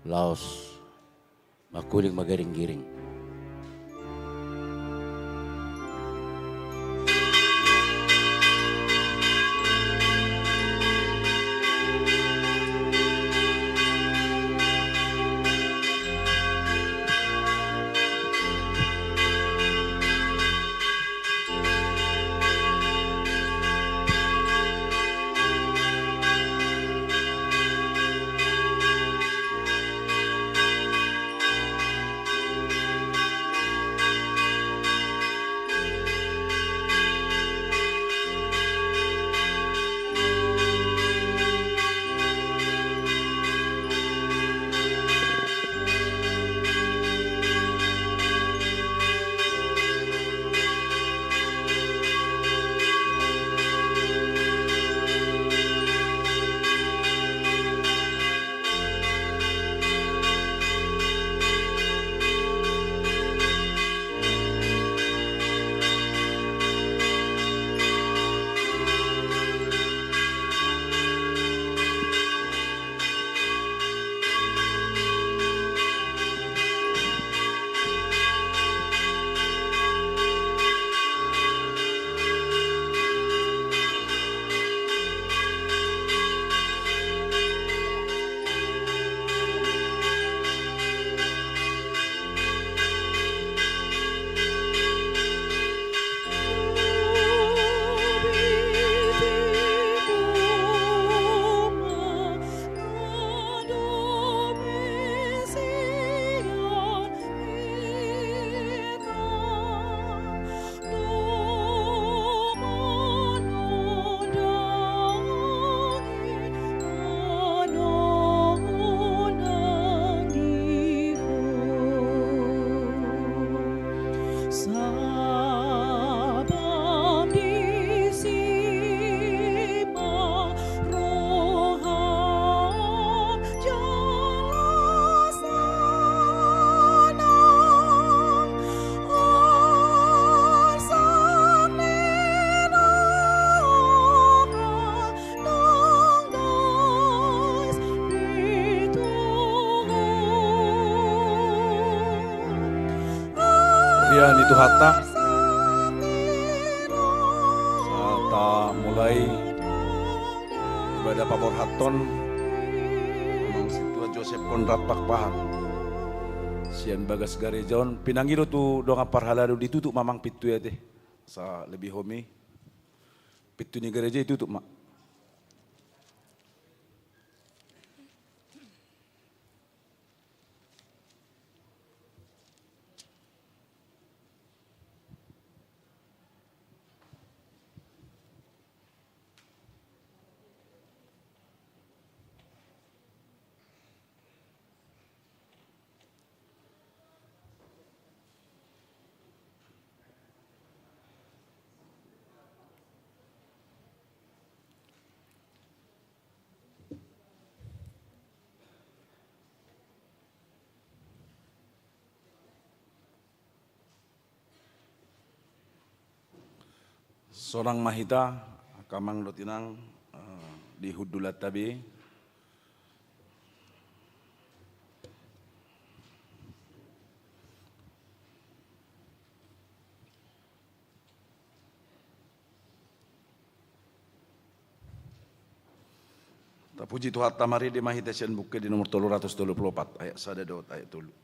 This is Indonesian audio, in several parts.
Laos makuling magaring-giring. Rian itu hatta saat mulai ibadah pamor haton Mang Situa Joseph Konrad Pakpahan sian bagas garejaon pinanggilo tu dong apar haladu ditutup mamang pitu ya teh sa lebih homi pitu ni gereja ditutup mak. Seorang mahita kamang dotinang di Hudulat tabi puji Tuhan tamari di mahita sian buke di nomor 324 ayat sadadot ayat 3.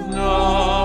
No.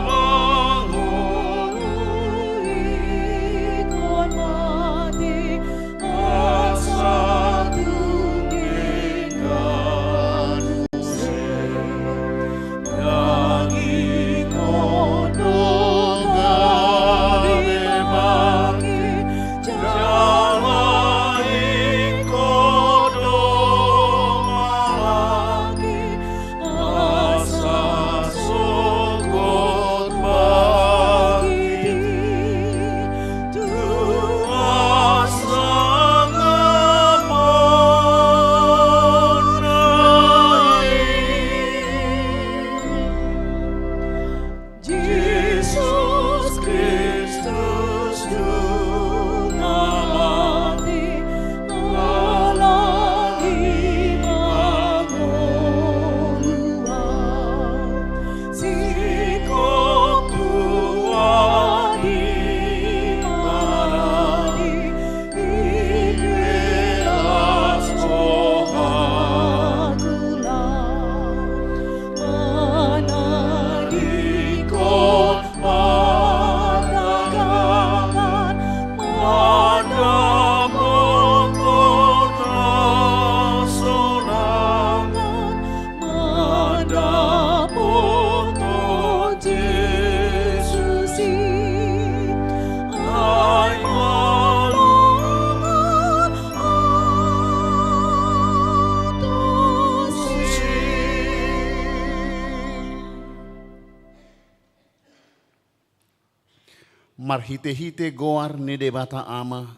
Marhite-hite goar ni debata ama,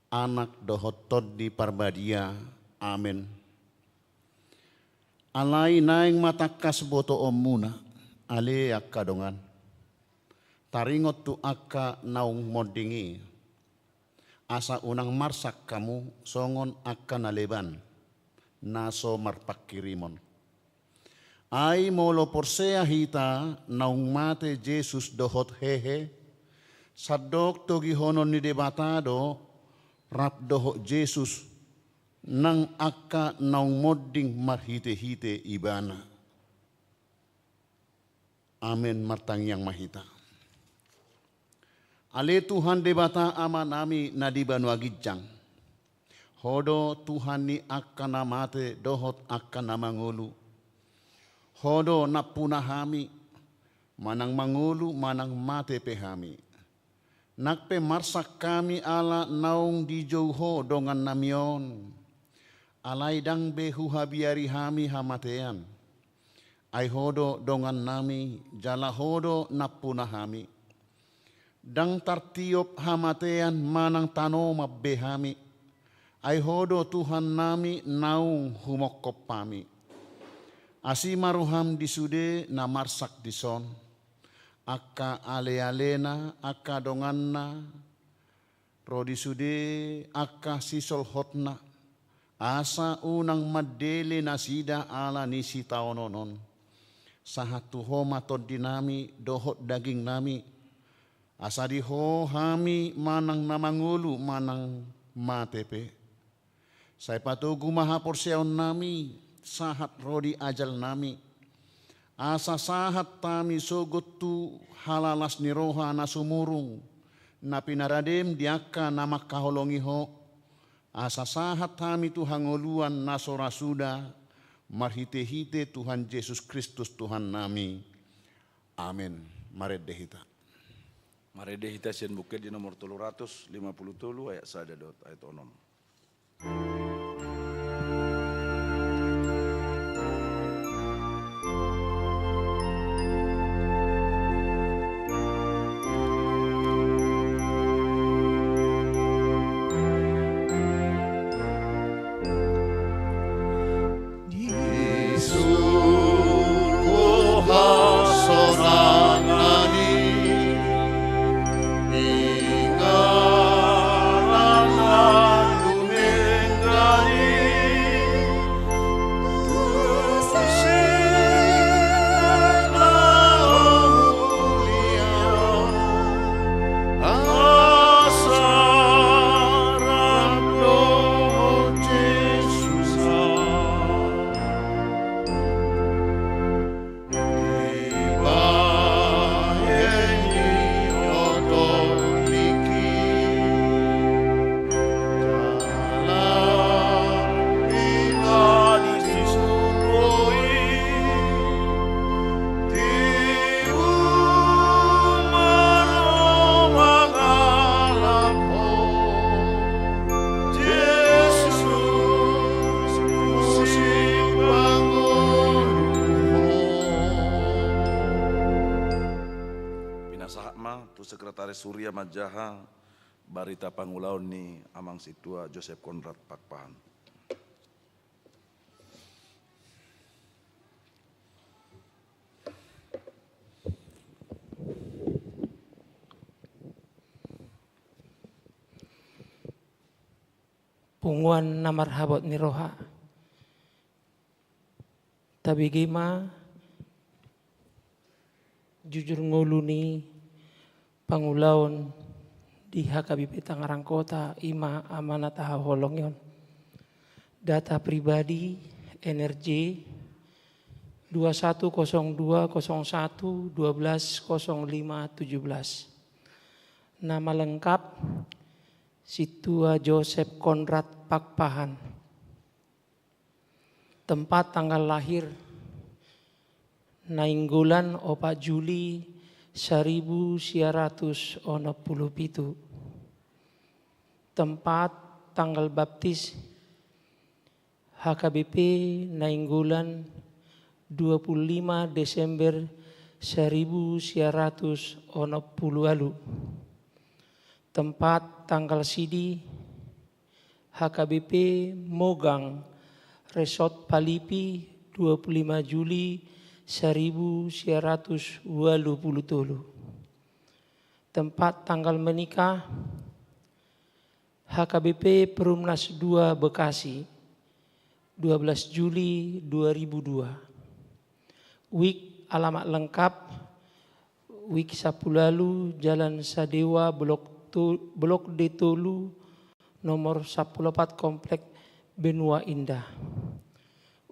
anak dohotod di parbadia, amen. Alai naing matakas boto omuna, ale akka dongan. Taringot tu akka naung modingi, asa unang marsak kamu songon akka naleban, naso marpakirimon. Ai molo porsea hita naung mate Jesus dohot hehe, sadok togi honon ni debatado rap dohot Jesus nang akka naung modding marhite-hite ibana. Amen martang yang mahita. Ale Tuhan debata ama nami nadibanu agijang. Hodo Tuhan ni akka namate dohot akka namangulu. Hodo napunahami manang mangulu manang mate pehami. Nakpe marsak kami ala naung dijauho dongan namion. Alai dang behu habiari hami hamatean. Ai hodo dongan nami jala hodo napunahami. Dang tartiop hamatean manang tano mabbehami. Ai hodo Tuhan nami naung humokop pami. Asi maruham disude na marsak dison. Akka ale-alena, akka donganna. Rodi sude, akka sisol hotna. Asa unang madele nasida ala nisi taononon. Sahatu homa tod dinami dohot daging nami. Asa diho hami manang namangulu manang matepe. Saya patugu maha porseon nami sahat rodi ajal nami. Asa sahat tami sogot tu halalas niroha nasumurung. Na pinaradem diaka nama kaholongiho. Asa sahat tami tu hangoluan nasorasuda. Marhite-hite Tuhan Yesus Kristus Tuhan nami. Amin. Maredehita. Maredehita sian bukit di nomor 350 ayat sada dot ayat onom. Sekretaris Surya Majaha Barita Pangulaon ni Amang Situa Joseph Konrad Pakpahan. Punguan na marhabot ni Roha. Tabigima jujur ngulu ni Pangulaon di HKBP Tangerang Kota ima amanat holong yon. Data pribadi energi 210201120517. Nama lengkap Situa Joseph Konrad Pakpahan. Tempat tanggal lahir Nainggolan 4 Juli 1967. Tempat tanggal baptis HKBP Nainggolan 25 Desember 1980. Tempat tanggal sidi HKBP Mogang Resort Palipi 25 Juli 1980. Tempat tanggal menikah HKBP Perumnas 2 Bekasi 12 Juli 2002. Wik alamat lengkap Wik Sapulalu Jalan Sadewa Blok D Tolu nomor 14 Komplek Benua Indah.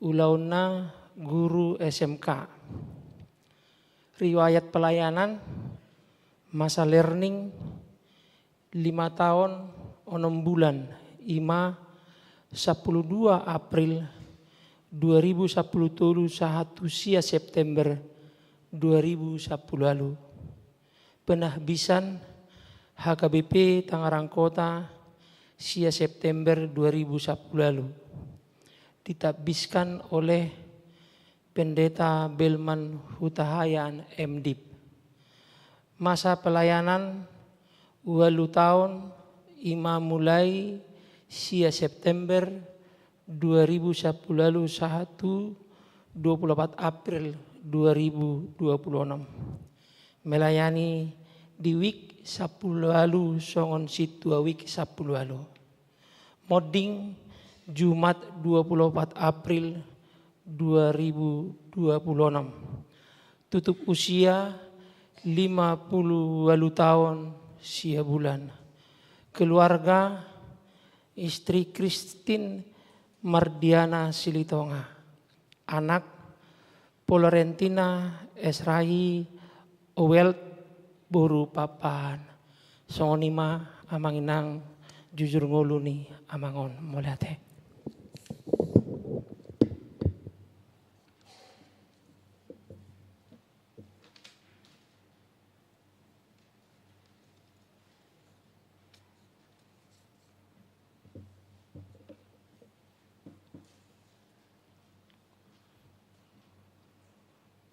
Ulauna guru SMK. Riwayat pelayanan masa learning 5 tahun 6 bulan 12 April 2010 1 September 2010. Penahbisan HKBP Tangerang Kota sia September 2010. Ditabiskan oleh Pendeta Belman Hutahayan MDip. Masa pelayanan 8 tahun 5 mulai sia September 2010 1 24 April 2026. Melayani di Wik Sapulalu songon situa Wik Sapulalu. Modding Jumat 24 April 2026. Tutup usia 50 tahun sia bulan. Keluarga istri Christine Mardiana Silitonga. Anak Polorentina Esrai Owelt Boru Papan. Songonima amanginang jujur ngoluni amangon molate.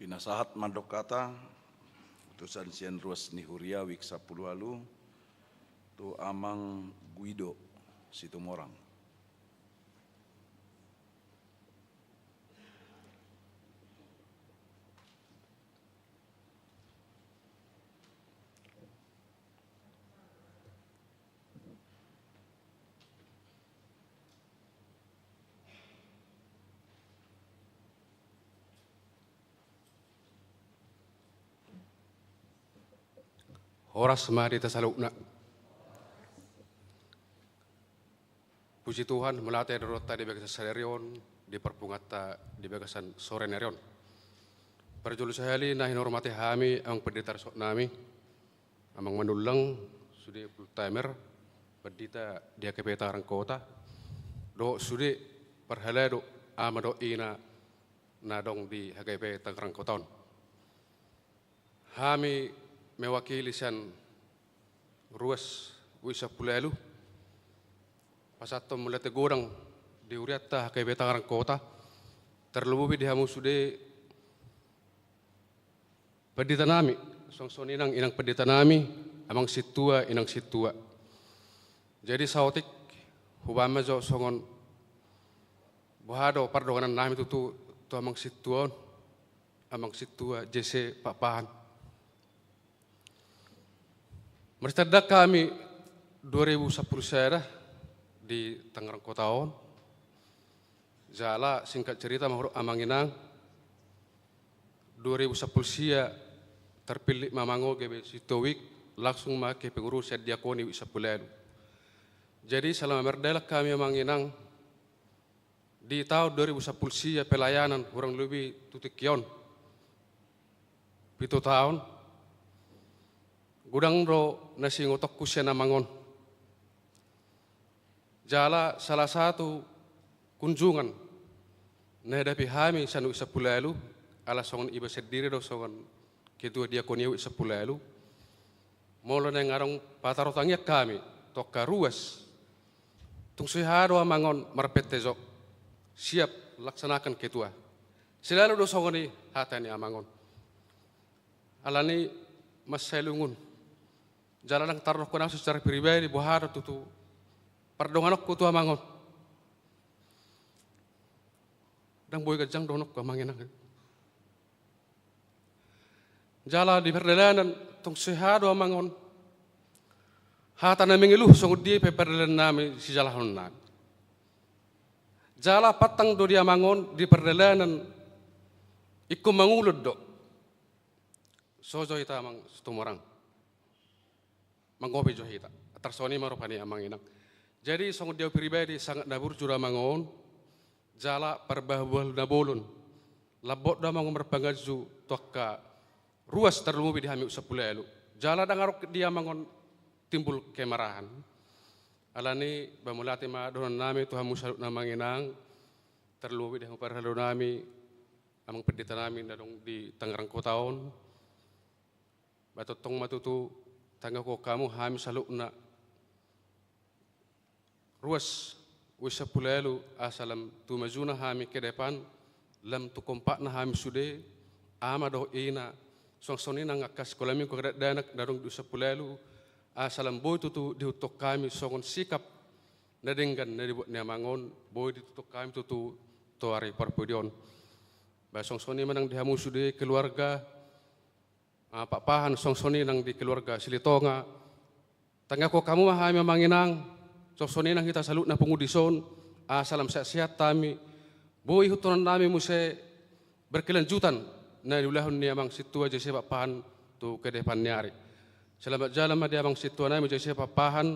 Pinasahat mandok kata utusan Sian Ruas Nihuria Wik Sapulalu tu Amang Guido Situmorang. Horas mari tasalukna. Puji Tuhan melatih dorota di bagasan salerion, di perpungata di bagasan sore nerion. Perjulu sahali nahin hormati hami ang pendeta sok nami, amang manulang sudi full timer, pendeta di HKBP Tangerang Kota, do sudi perhala do amado ina nadong di HKBP Tangerang Kota. Hami mewakili Sian Ruas Wisapulalu pasatom mulate godang di uriata HKBP Tangerang Kota terlebih di hamu sude pendeta nami songson inang pendeta nami amang situa inang situa jadi sautik hubama jo songon buhado pardonganan nami tu amang situa JC papahan. Mercedak kami 2010 saya di Tangerang Kota on. Jala singkat cerita mahuruk amanginang 2010 sia terpilih mamango GB Sitowik langsung make pengurus diakoni Wisapulalu. Jadi selama merdeka kami amanginang di tahun 2010 sia pelayanan kurang lebih tutikion 7 tahun. Gudang ro nasi ngotok kusya namangon. Jala salah satu kunjungan nahadapi hami Sian Wisapulalu ala songon iba sediri do songon ketua diakonia Wisapulalu. Molo na ngarong patarotangnya kami toka ruas. Tung sihado amangon marpetezo siap laksanakan ketua. Selalu do songoni hatani amangon. alani mas selungun. Jalan ang taruh ko na secara pribadi buhara tutu. Pardonganok ko tu amangon. Dang boy kajang donok ko amangin ang. Jala di perjalanan tong sehado amangon. Hata na mengeluh sungguh dia perjalanan nami si jalahon nami. Jala patang do dia mangon di perjalanan iku mangulod do. Sojo ita amang setumorang. Manggopi jo ita. Tersoni marupani amang inang. Jadi sungguh dia pribadi sangat nabur jura mangon. Jala perbahbual nabolun. Labot da mangon berpangaju tuakka ruas terlumbi di hami usapulelu. Jala dangarok dia mangon timbul kemarahan. Alani bamulati ma donon nami Tuhan musalut na manginang terlebih dahulu parhalo nami amang pendeta nami dadong di Tangerang Kotaon. Batotong matutu tangga ko kamu hami saluk na ruas wisa pulelu asalam tu majuna hami ke depan lam tu kompak na hami sude ama do ina song nang akas kolami ko danak dadong di usapulelu asalam boy tutu diutok kami songon sikap nadenggan na dibuat niya mangon boy ditutok kami tutu tuari parpudion basong soni manang dihamu sude keluarga pak pahan song soni nang di keluarga Silitonga tangga ko kamu mahami manginang song soni nang kita salut na pengudison asalam sehat tami boy hutunan nami muse berkelanjutan na diulahun niya mang situ aja siapa pahan tu ke depan nyari. Selamat jalan dia bang situ nami jadi papahan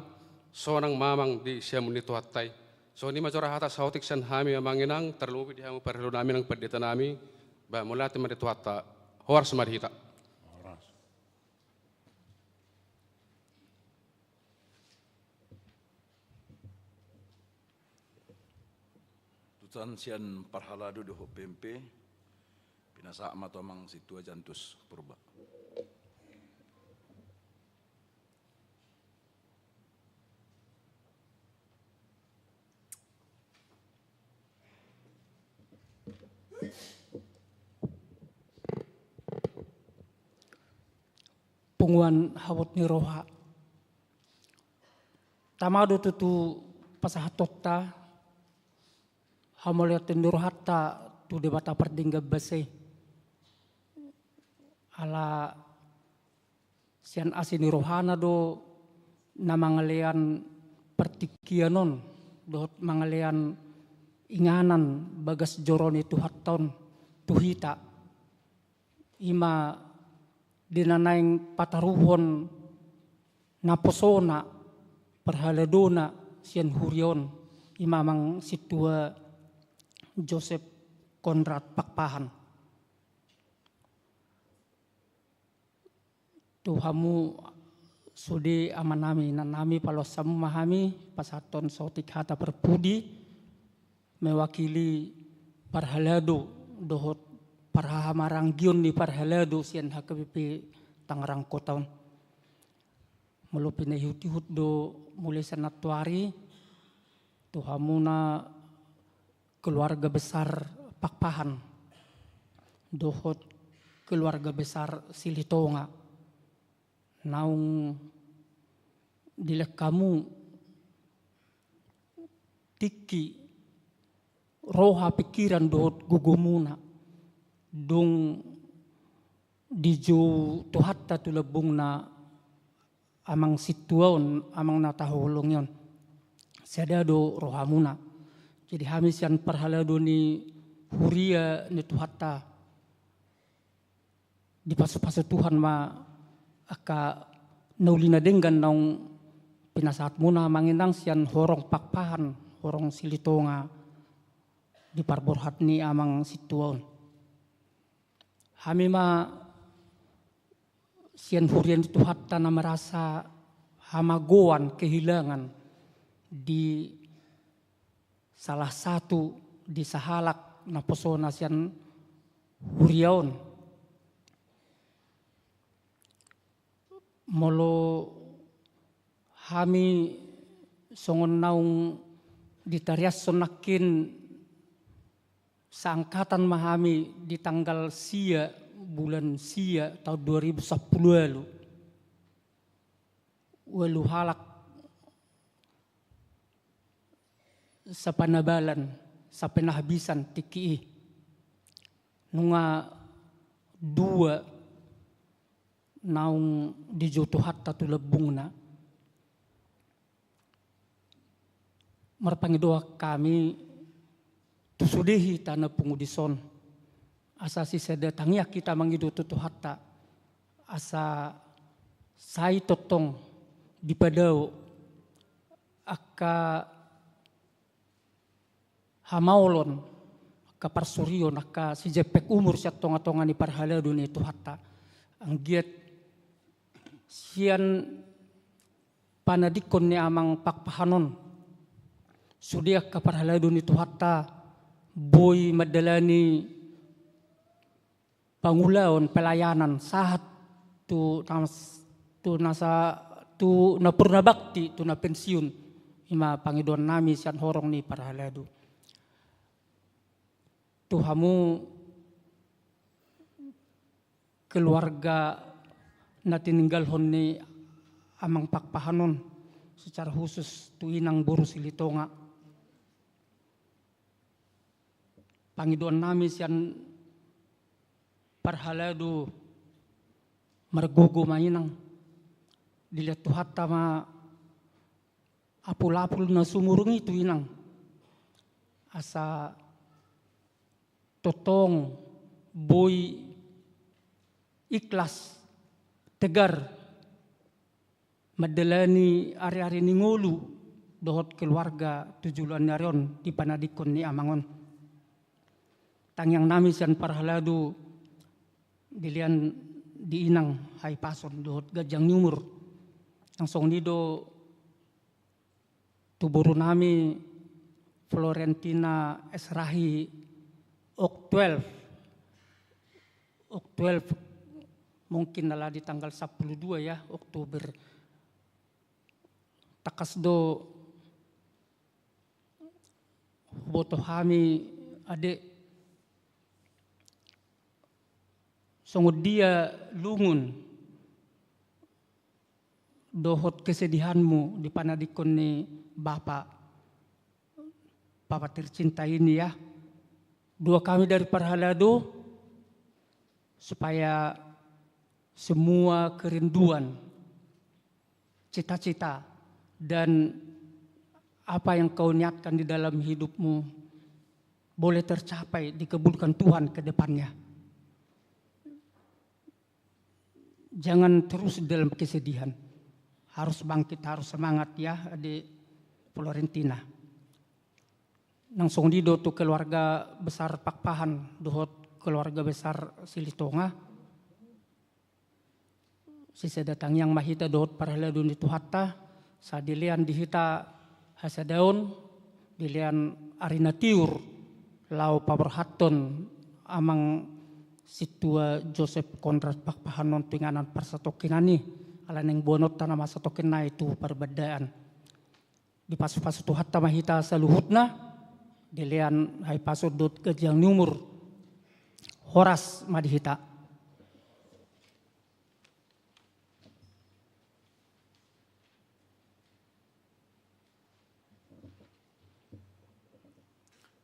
seorang mamang di siamun itu hatai. So ni macam hata sautik san hami manginang terlebih dia mu perlu nami nang pendeta nami ba mulati mari tu hata hor semarhita. Tutan sian parhaladu doho pempe pinasa amat amang situ ajantus purba. Punguan hawat ni roha. Tamado tutu pasahatotta hamoliat ni rohatta tu debata perdingga base. Ala sian asini rohana do na mangalean pertikianon do mangalean inganan bagas joron itu haton tuhita ima dinanaing pataruhon naposona perhaladona sian hurion imamang situa Joseph Konrad Pakpahan. Tuhamu sudi amanami nanami palosamu mahami pasaton sautik hata perpudi mewakili parhalado dohot parhamaranggion ni parhalado sian HKBP Tangerang Kotaon. Melupin ihut-ihut do mulai sanatuari tuhamuna keluarga besar Pakpahan dohot keluarga besar Silitonga naung dilek kamu tiki roha pikiran dohot gugumuna dung dijo tuhatta tulebung na amang situon amang natahulong yon sedado rohamuna jadi hamis yan parhalado ni huria ni tuhatta di pasu-pasu Tuhan ma aka naulina denggan naung pinasaat muna manginang sian horong Pakpahan horong Silitonga di parborhat ni amang situon. Hami ma sian hurian itu hatta na merasa hamagoan kehilangan di salah satu di sahalak na posona sian huriaon. Molo hami songon naung ditarias sonakin seangkatan mahami di tanggal sia bulan Sia tahun 2010 lalu. Walu halak sa panabalan, sa pinahabisan tiki. Nunga dua naung dijutuhat tatulabung na. Marpangidoa kami tusudehi tanah pengudison. Asa si sedatangnya kita mangido tutuhatta. Asa sai totong dipadao aka hamaulon aka parsurion aka si jepek umur siya tonga-tonga ni parhalado ni tuhatta. Ang giat siyan panadikon ni amang pakpahanon. Sudiak kaparhalado ni tuhatta boy madalani pangulaon pelayanan sahat tu napurna bakti tu na pensiun ima pangidon nami sian horong ni parhalado. Tuhamu keluarga na tininggalhon ni amang pakpahanon secara khusus tu inang Buru Silitonga. Pangidon nami sian parhalado margogo mainang dilihat tuhatta ma apul-apul na sumurung itu inang asa totong boy ikhlas tegar madalani ari-ari ni ngulu dohot keluarga tujuan narion di panadikon ni amangon. Tangyang nami siyan parhalado dilian di inang hay pason dohot gajang nyumur. Langsung nido tuburo nami Florentina Esrahi Ok 12 mungkin nala di tanggal 12 ya Oktober. Takas do boto kami adik sungguh dia lungun dohot kesedihanmu di panadikon ni Bapak tercinta ini ya. Dua kami dari parhalado supaya semua kerinduan, cita-cita dan apa yang kau niatkan di dalam hidupmu boleh tercapai, dikabulkan Tuhan ke depannya. Jangan terus dalam kesedihan. Harus bangkit, harus semangat ya di Florentina. Langsung dido tu keluarga besar Pakpahan, dohot keluarga besar Silitonga. Sisa datang yang mahita dohot parhalado ni tuhatta. Sa dilian dihita hasadaon, dilian arina tiur, lau paberhaton amang situa Joseph Konrad Pakpahanon pinganan parsatokinani alaneng bonot tanah masatokin na itu perbedaan di pasu-pasu tuhatta mahita saluhutna dilian hai pasu dot gajang numur horas madihita.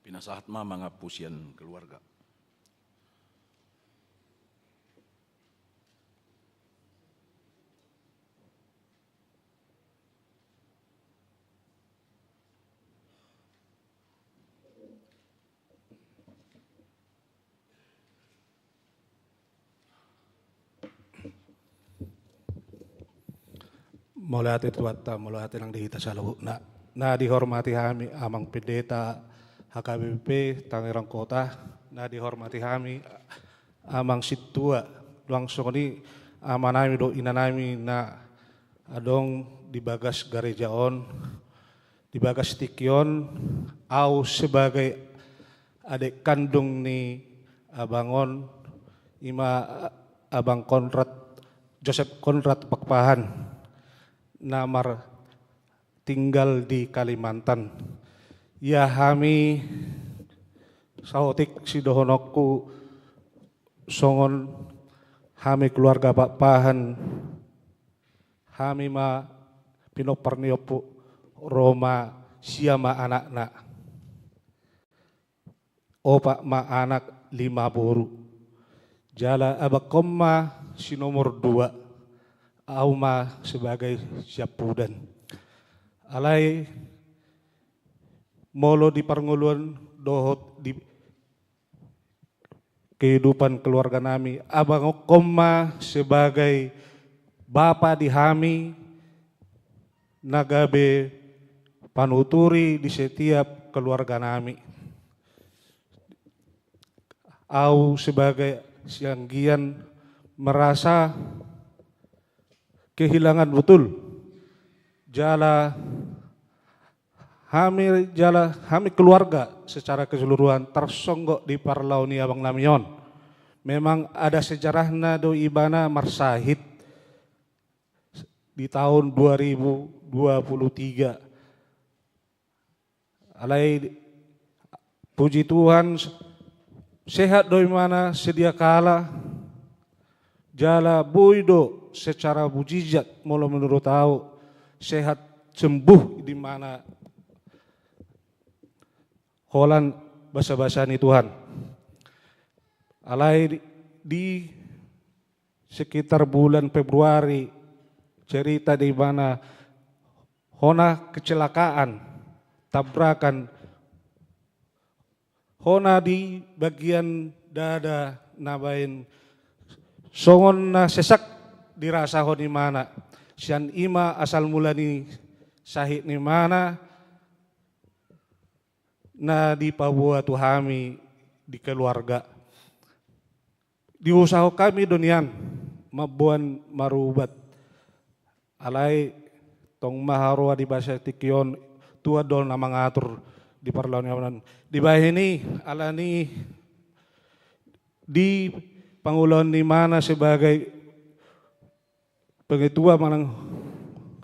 Pinasahat ma mga pusian keluarga. Mulai tuwatta, mulai nang dihita sa luhut na dihormati kami amang pendeta HKBP Tangerang Kota, na dihormati kami amang situa langsung ni amanami do inanami na adong di bagas garejaon, di bagas tikyon, au sebagai adik kandung ni abangon ima abang Joseph Konrad Pakpahan. Namar tinggal di Kalimantan. Ya kami sahotik si dohonokku songon Hami keluarga Pak Pahan, hami ma pinoparniopo Roma siama anak-anak. Opa ma anak 5 boru. Jala abakoma si nomor 2. Auma sebagai siapudan. Alai molo di parnguluan dohot di kehidupan keluarga nami. Abang koma sebagai bapa di hami nagabe panuturi di setiap keluarga nami. Au sebagai sianggian merasa kehilangan betul kami keluarga secara keseluruhan tersonggok di parlauni Abang Namion. Memang ada sejarahna do ibana marsahid di tahun 2023. Alai puji Tuhan sehat do mana sedia kala jala buido secara mujizat mula menurut tahu sehat sembuh di mana holan basa-basani Tuhan. Alai di sekitar bulan Februari cerita di mana hona kecelakaan tabrakan hona di bagian dada nabain songon na sesak dirasa honi mana sian ima asal mula ni sahid ni mana na di Papua tuhami di keluarga diusaho kami dunian mabuan marubat alai tong maharua di bahasa tikion tua dol na mangatur di parlaunan di bahini alani di Pangulan di mana sebagai pengetua manang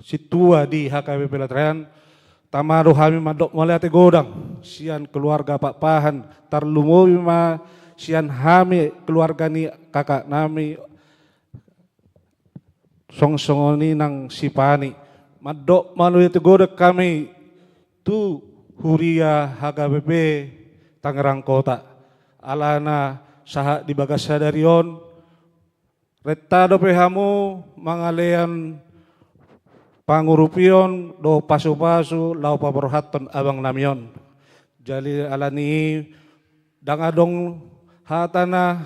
situa di HKBP Latrayan tamaro kami madok melihat godang sian keluarga Pak Pahan tarlumoi ma sian hami keluarga ni kakak nami songsongoni nang sipani madok malu itu godang kami tu Huria HKBP Tangerang Kota alana saha di bagas sadarion retta do pehamu mangalean pangurupion do pasu-pasu lau paborhaton Abang Namion jali alani dangadong hatana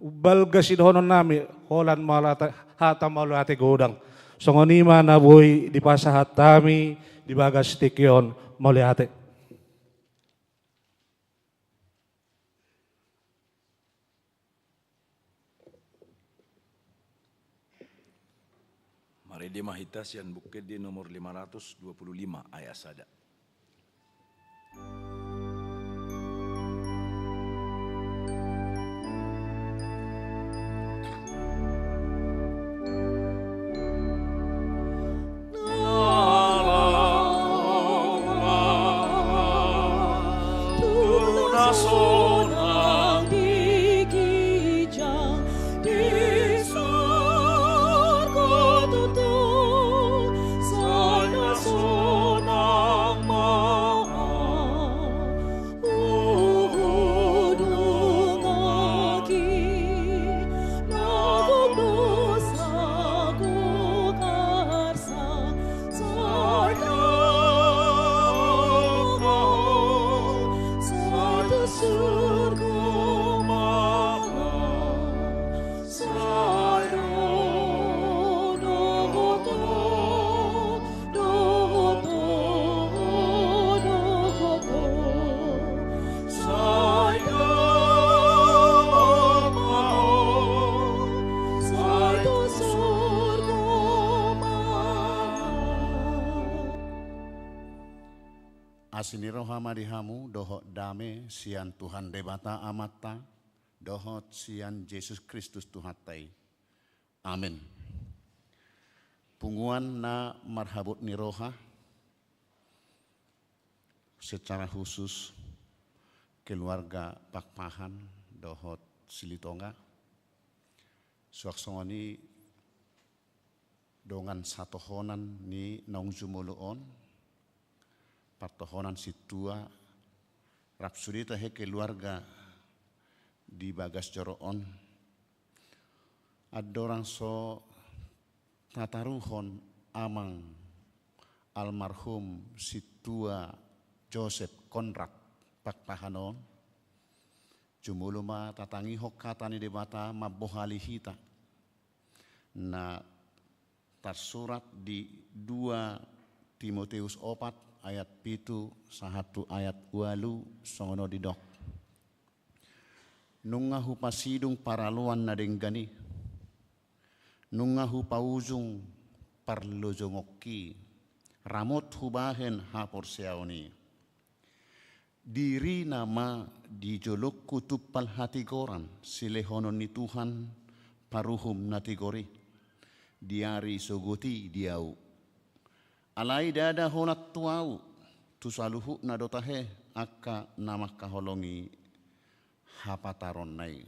ubal gasidhonon nami holan malata hata malate godang songonima na boy di pasahat tami di bagas tikyon moliate. Mari di mahita sian bukit di nomor 525 ayat sada. Asiniro hamadihamu dohot dame sian Tuhan debata amata dohot sian Yesus Kristus Tuhatai. Amin. Punguan na marhabut niroha secara khusus keluarga Pak Pahan dohot Silitonga Suaksongoni dongan satohonan ni naung jumuluon, partohonan situa, rapsudita he keluarga di bagas joroon, adorang so tataruhon amang almarhum situa Joseph Konrad Pakpahanon, jumuluma tatangi hokatani debata mabohali hita na tersurat di 2 Timotius 4 ayat 7 ayat 8 songono didok. Nungahu pasidung paraluan na denggani, nungahu paujung parlojongoki, ramot hubahen hapor seaoni. Diri nama dijolok kutub palhatigoran, silehonon ni Tuhan paruhum natigori, diari sogoti diau. Alai dada honat tuau, tusaluhu nadotahe akka nama kaholongi hapataron nai.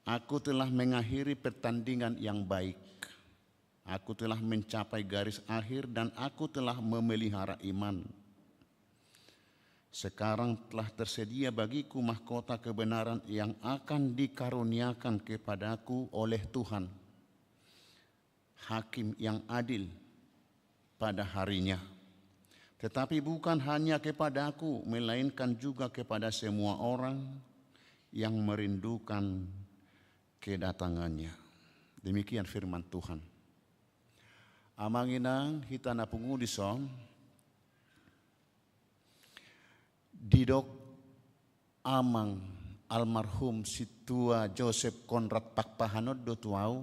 Aku telah mengakhiri pertandingan yang baik. Aku telah mencapai garis akhir dan aku telah memelihara iman. Sekarang telah tersedia bagiku mahkota kebenaran yang akan dikaruniakan kepadaku oleh Tuhan, Hakim yang adil pada harinya. Tetapi bukan hanya kepadaku, melainkan juga kepada semua orang yang merindukan kedatangannya. Demikian firman Tuhan. Amanginang hitana pungudison didok amang almarhum situa Joseph Konrad Pakpahanod do tuau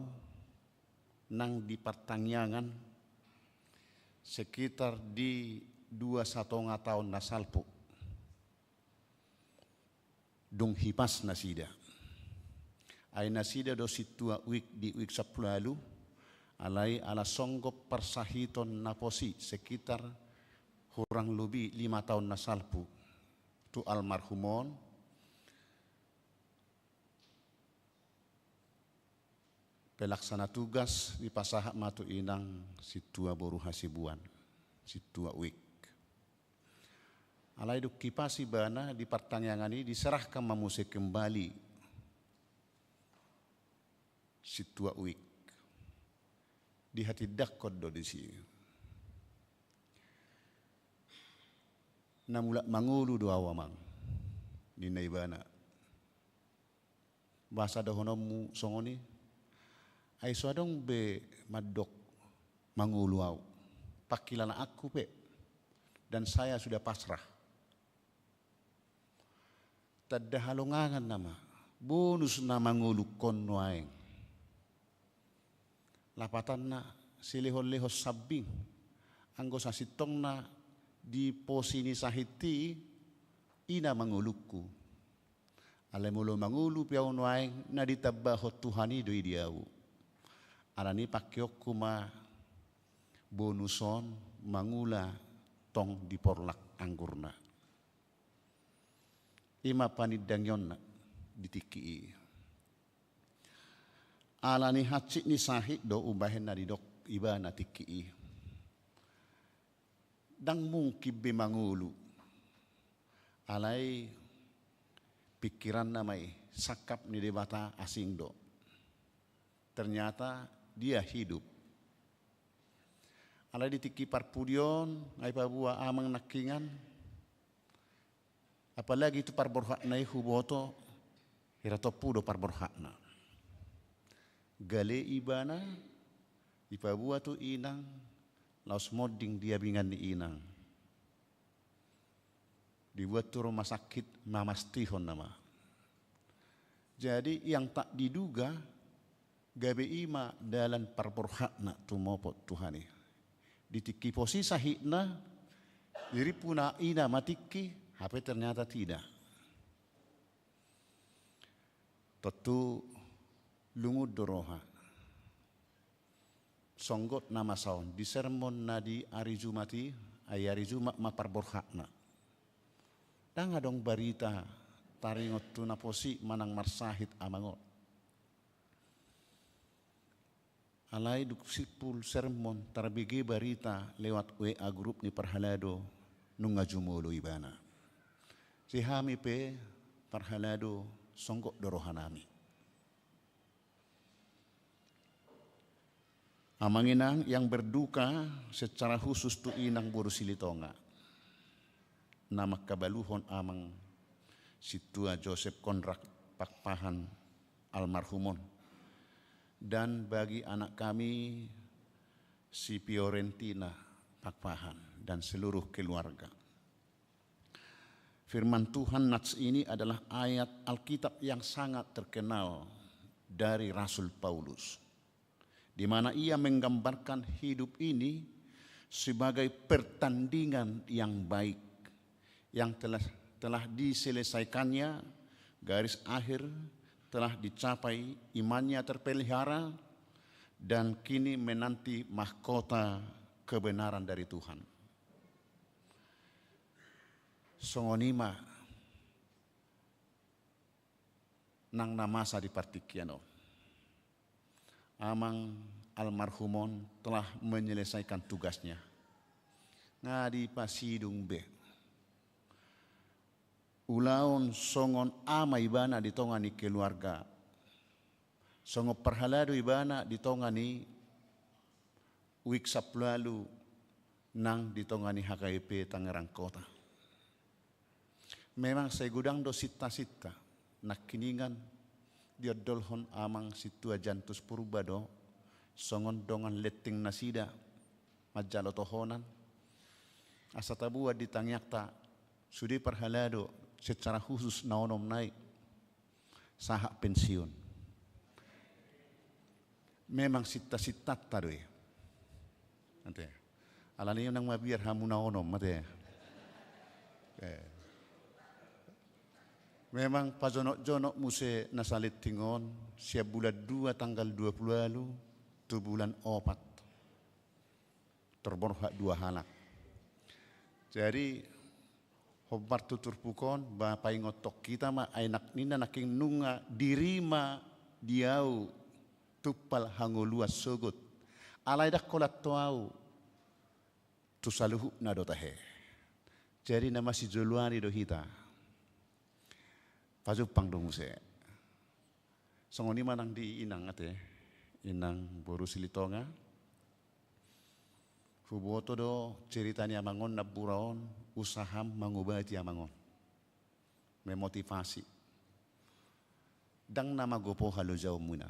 nang di pertangyangan sekitar di 2,5 tahun nasalpo dung hipas nasida ay nasida do situa wik di wik sapulalu alai ala songgop persahiton naposi sekitar kurang lebih 5 tahun nasalpo tu almarhumon pelaksana tugas di pasahak matu inang situa boru hasibuan situa wik alai duk kipasi bana di pertanyaan ini diserahkan mamuse kembali situa wik di hati dakod do di sini. Namula mangulu do awamang di naibana. Bahasa dahonomu songoni ay suadong be madok mangulu aw. Pakilala aku pe dan saya sudah pasrah. Tadda halongangan nama bonus na mangulu konno aeng. Lapatan na silihon-lihos sabing anggo sa sitong na di posini sahiti ina manguluku alemulo mangulu piaw nuaing na ditabahot Tuhani do idiaw alani pakyok kuma bonuson mangula tong di porlak anggurna ima panidangyon na ditiki alani hacik ni sahit do ubahen na didok iba na tiki dang mungkin bimangulu alai pikiran namai sakap ni debata asing do ternyata dia hidup alai ditiki parpudion ai pabua amang nakingan apalagi itu parborhak nai huboto hiratopu do parborhak na gale ibana ipabua tu inang laos moding dia bingan ni inang. Dibuat tu rumah sakit mamastihon nama. Jadi yang tak diduga gabe ima dalam parborhakna tumopot Tuhani. Ditiki posisi sahidna diri puna ina matiki tapi ternyata tidak. Tentu lungud doroha. Songgot nama saun di sermon nadi hari Jumati ay hari Jumat maparborhakna. Dang adong barita taringot tu na posi manang marsahit amangot. Alay duksipul sermon tarbigi barita lewat WA grup ni Parhalado nung ngajumulo ibana. Si hami pe Parhalado songgok dorohanami. Amanginang yang berduka secara khusus tu inang Boru Silitonga. Nama kabaluhon amang situa Joseph Konrak Pakpahan almarhumon. Dan bagi anak kami si Fiorentina Pakpahan dan seluruh keluarga. Firman Tuhan nats ini adalah ayat Alkitab yang sangat terkenal dari Rasul Paulus, di mana ia menggambarkan hidup ini sebagai pertandingan yang baik yang telah diselesaikannya, garis akhir telah dicapai, imannya terpelihara dan kini menanti mahkota kebenaran dari Tuhan. Songonima nang namasa di partikiano. Amang almarhumon telah menyelesaikan tugasnya. Ngadi pasidung be. Ulaon songon ama ibana ditongani keluarga. Songo Parhalado ibana ditongani wiksap lalu nang ditongani HKIP Tangerang Kota. Memang saya gudang do sita-sita nakiningan diodolhon amang situa jantus purbado songon dongan letting nasida majalotohonan asatabua ditangyakta sudi Parhalado secara khusus naonom naik sahak pensiun. Memang sita-sita tadoy. Ante. Alani nang mabiar hamu naonom mate. Memang pajonok-jonok muse nasalit tingon siap bulan 2 tanggal 20 lalu tu bulan 4 terborhak 2 hanak. Jadi hobar tutur pukon bapai ngotok kita ma ainak nina naking nunga dirima diau tupal hangoluas sogut alai dak kolat toau tu saluhu na dotahe. Jadi nama si Januari do hita pajupang dong se. Songoni manang di inang ate, inang Boru Silitonga. Fuboto do ceritanya mangon na buraon usaham mangubati amangon. Memotivasi. Dang nama gopo halo jauh muna.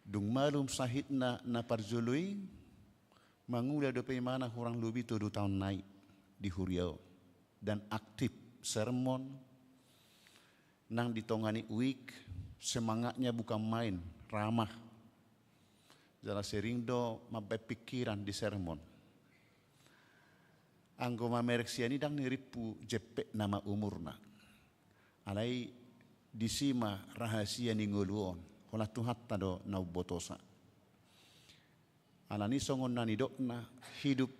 Dung malum sahid na parjului mangula do mana kurang lebih 7 tahun naik di Huriau dan aktif sermon nang ditongani week semangatnya bukan main ramah jala sering do mabe pikiran di sermon anggo mamerek siani dang niripu jepek nama umurna alai disima rahasia ningoluon hola tuhatta do naubotosa alani songon nani dokna hidup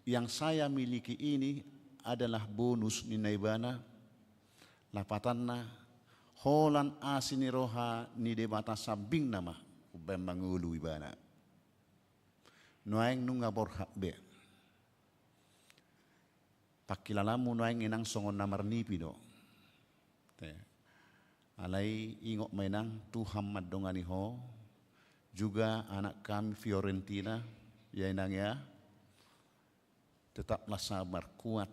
yang saya miliki ini adalah bonus ni naibana lapatanna holan asini roha ni debata sabing nama ubem mangulu ibana noeng nunga borhak be pakilalamu noeng inang songon namar nipi do alai ingok mainang Tuhan madongani ho juga anak kami Fiorentina ya inang ya tetaplah sabar kuat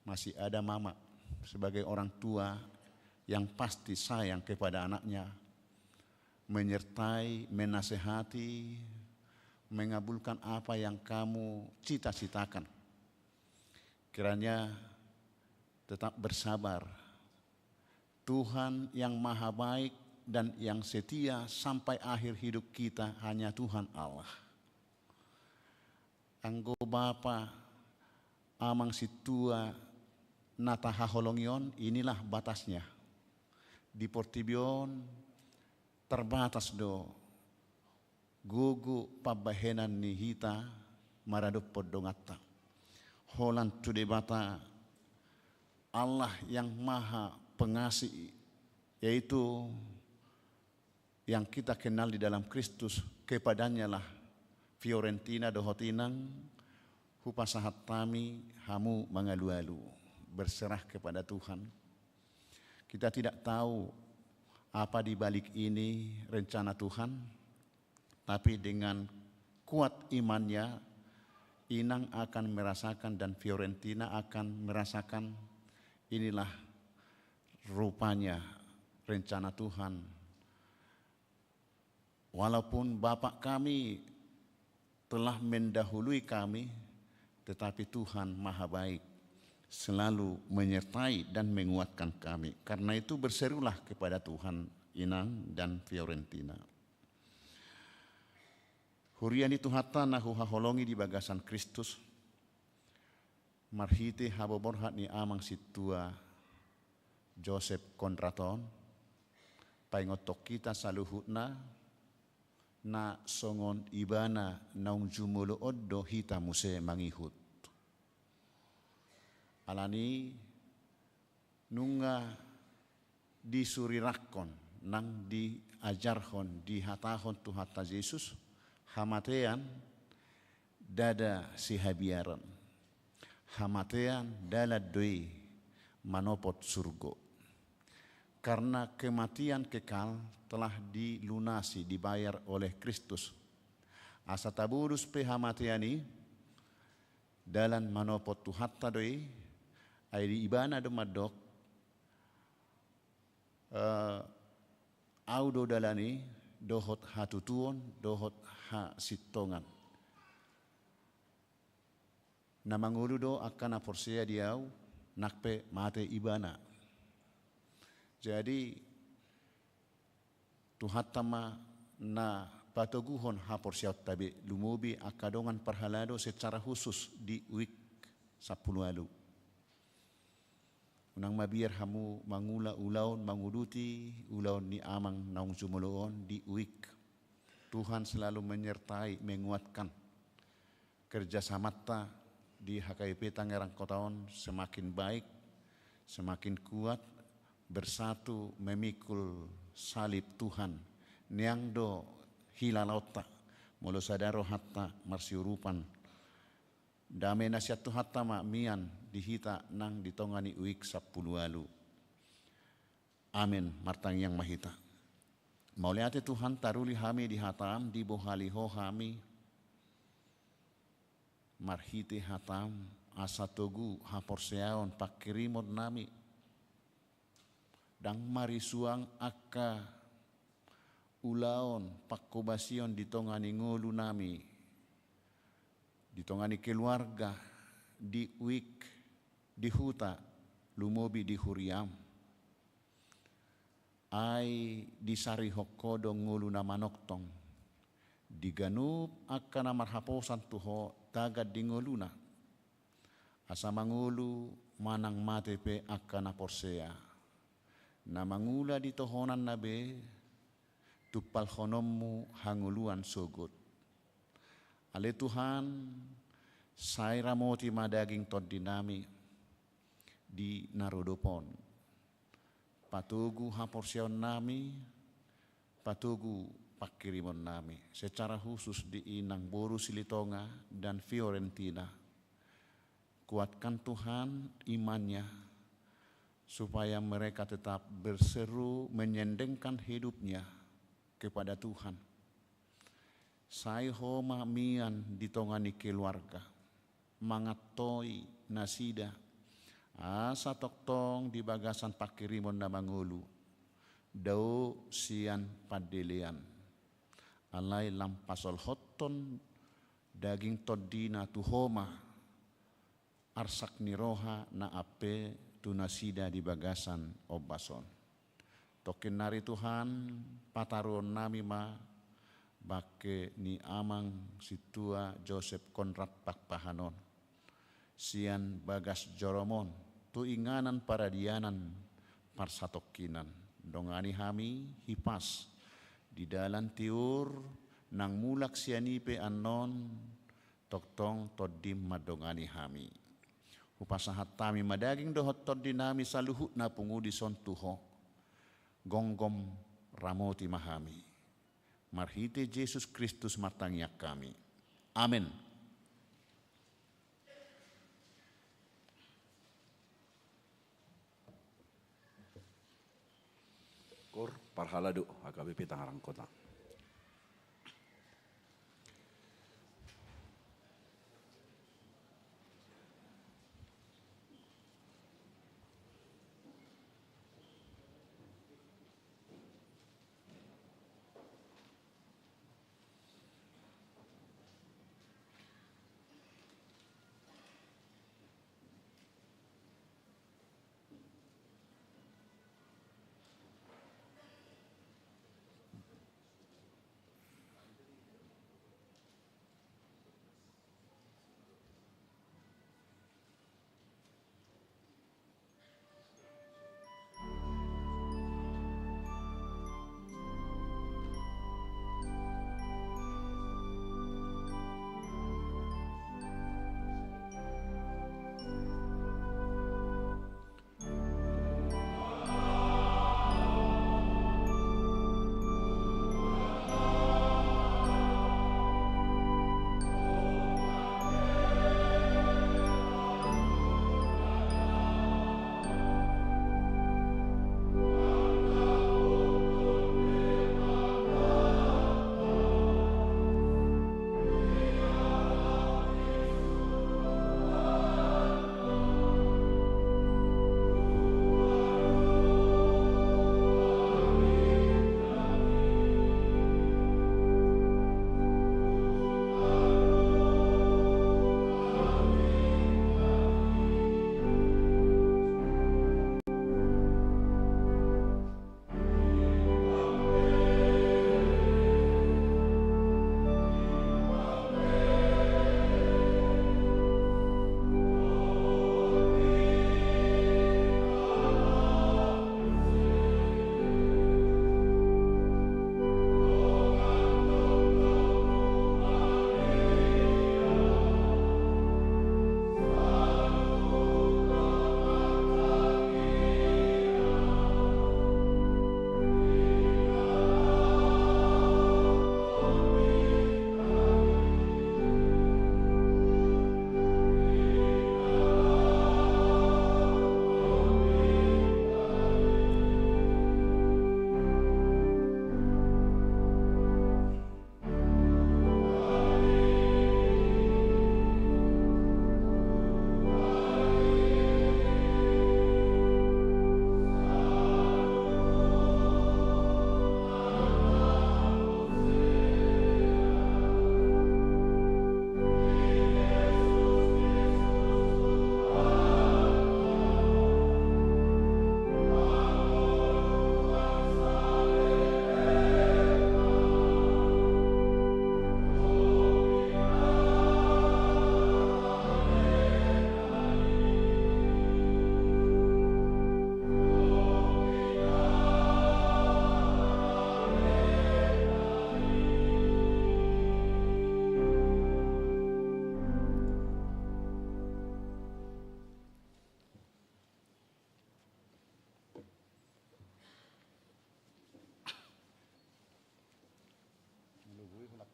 masih ada mama sebagai orang tua yang pasti sayang kepada anaknya menyertai menasehati mengabulkan apa yang kamu cita-citakan. Kiranya tetap bersabar. Tuhan yang maha baik dan yang setia sampai akhir hidup kita hanya Tuhan Allah. Anggo Bapa amang situa nata haholongion inilah batasnya. Di Portibion terbatas do gugu pabahenan ni hita marado podongata holan tu debata Allah yang maha pengasih, yaitu yang kita kenal di dalam Kristus, kepadanya lah Fiorentina dohotinang hupasahat tami hamu mangalu-alu. Berserah kepada Tuhan. Kita tidak tahu apa di balik ini rencana Tuhan, tapi dengan kuat imannya, Inang akan merasakan dan Fiorentina akan merasakan inilah rupanya rencana Tuhan. Walaupun Bapak kami telah mendahului kami, tetapi Tuhan maha baik, selalu menyertai dan menguatkan kami. Karena itu berserulah kepada Tuhan Inang dan Fiorentina. Huriani tuhata nahu haholongi di bagasan Kristus, marhite haboborhat ni amang situa Joseph Kondraton, paingotok kita saluhutna na songon ibana naung jumulo oddo hita muse mangihut. Alani nunga disurirakon nang diajarhon dihatahon tuhata Yesus hamatean dada si habiaran, hamatean dalad doi manopot surgo. Karena kematian kekal telah dilunasi, dibayar oleh Kristus. Asa taburus pe hamateani dalan manopot tuhatta doi ay di ibana do madok audo dalani dohot hatutuon dohot ha sitongan na manguludo akan aporsia diau nakpe mate ibana. Jadi tuhatama na patoguhon haporsia tabe lumobi akadongan perhalado secara khusus di week 10 lalu. Unang mabiar hamu mangula ulaun manguduti ulaun ni amang naung jumuloon di uik. Tuhan selalu menyertai, menguatkan kerjasamata di HKIP Tangerang Kotaon semakin baik, semakin kuat, bersatu memikul salib Tuhan. Niang do hilalauta, molo sadaro hatta marsiurupan. Dame nasihat tu hatta mak mian dihita nang ditongani uik 10 lalu. Amin martang yang mahita. Mauliate Tuhan taruli hami di hatam di bohaliho hami. Marhiti hatam asatogu haporseaon pakirimod nami. Dang marisuang akka ulaon pakkobasion ditongani ngolu nami. Ditongani keluarga di uik, di huta, lumobi di huriam. Ai disari hokodo ngulu na manoktong. Diganup akan marhaposan tuho tagad di nguluna. Asa mangulu manang matepe akan porsea. Na mangula di tohonan nabe tupal honommu hanguluan sogot. Ale Tuhan, saya ramoti madaging tod dinami di narodopon. Patugu haporsion nami, patugu pakirimon nami. Secara khusus di Inang Boru Silitonga dan Fiorentina. Kuatkan Tuhan imannya, supaya mereka tetap berseru menyendengkan hidupnya kepada Tuhan. Sai homa mian ditongani keluarga, mangatoi nasida, asa toktong di bagasan pakirimon na mangulu, dau sian padelean, alay lampasol hoton daging todina tu homa, arsak niroha na ape tu nasida di bagasan obason. Tokin nari Tuhan pataron nami ma bake ni amang situa Joseph Konrad Pakpahanon, sian bagas joromon, tu inganan paradianan parsatokinan, dongani hami hipas, di dalan tiur nang mulak sianipe anon, toktong todim madongani hami. Upasahat tami madaging dohotot dinami saluhut na pungudi son tuho. Gonggom ramoti mahami. Marhite Yesus Kristus matangyak kami. Amin. Kor parhalado HKBP Tangerang Kota.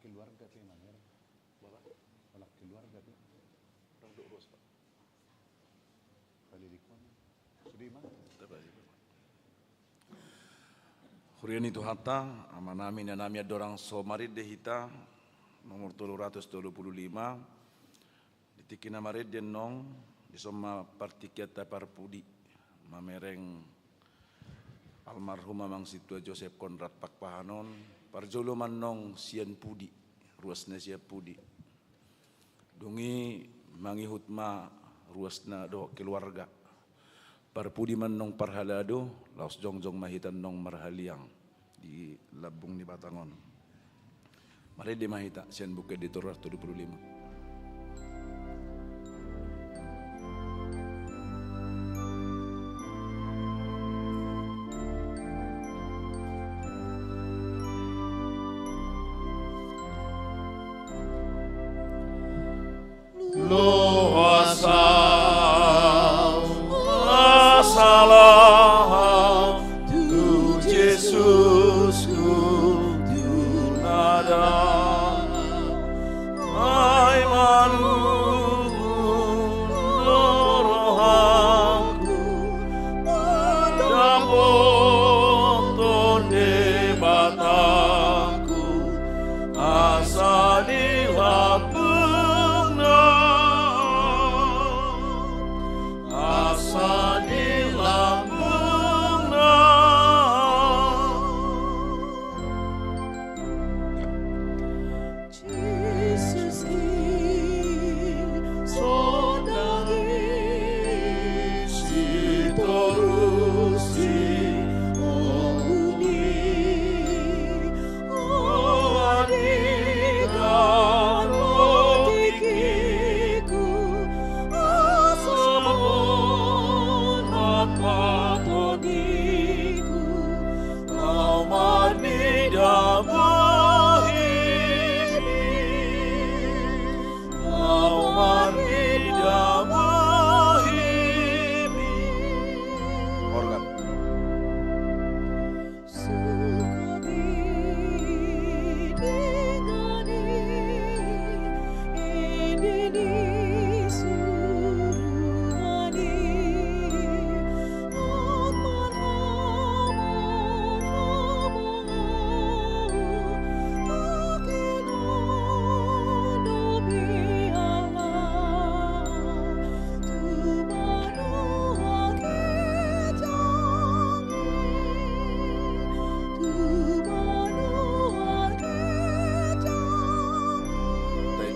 keluarga tu mana? Balak keluarga tu. Orang duk ros pak. Kali likon. Sudi mah. Hurian itu hatta, ama nami na nami adorang somarid de hita, nomor 325, ditikin amarid den nong, disoma partikiata parpudi, mamereng almarhum Mamang Situa Joseph Konrad Pakpahanon, parjolo manong sian pudi, ruasna sia pudi. Dungi mangihutma ruasna do keluarga. Parpudi manong parhalado, laos jongjong mahitan nong marhaliang di Labung di Batangon. Mari di mahita sian bukit di Torah 25. Luasa Yesusku tunada, ai manungun rohaku, dapoton de bataku, asa di lapungna, asa di lapungna.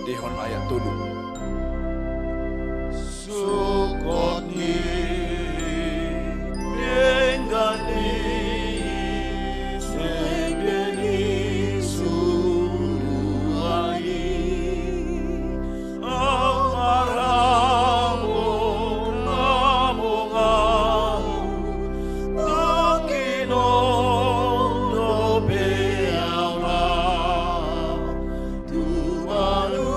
Dihon ayat tulu. Sukoni menggani sedeni suruai amaramu namungamu takino dobe Allah tumalu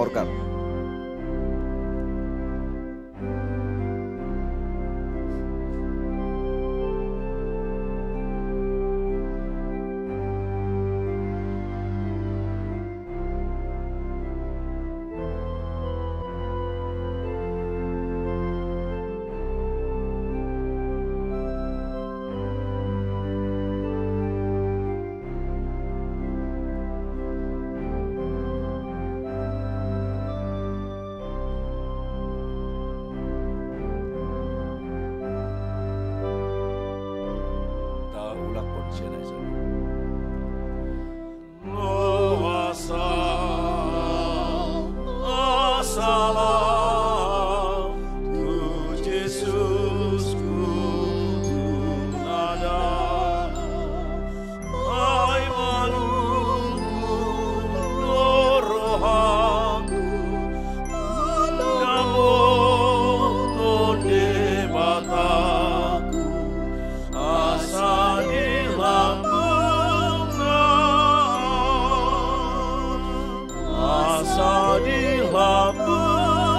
organ. Di lapung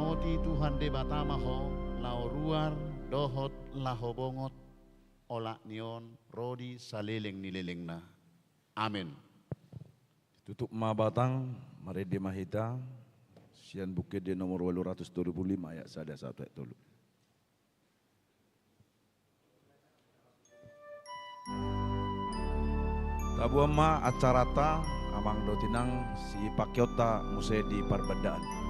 moti Tuhan de batamaho lao ruar dohot laho bongot olak nion rodi saleleng nilelengna. Amin. Tutup ma batang, mari di mahita, sian bukit di nomor 825 ayat sada 1 ayat 3. Tabu ma acarata amang dotinang si pakyota muse di parbadaan.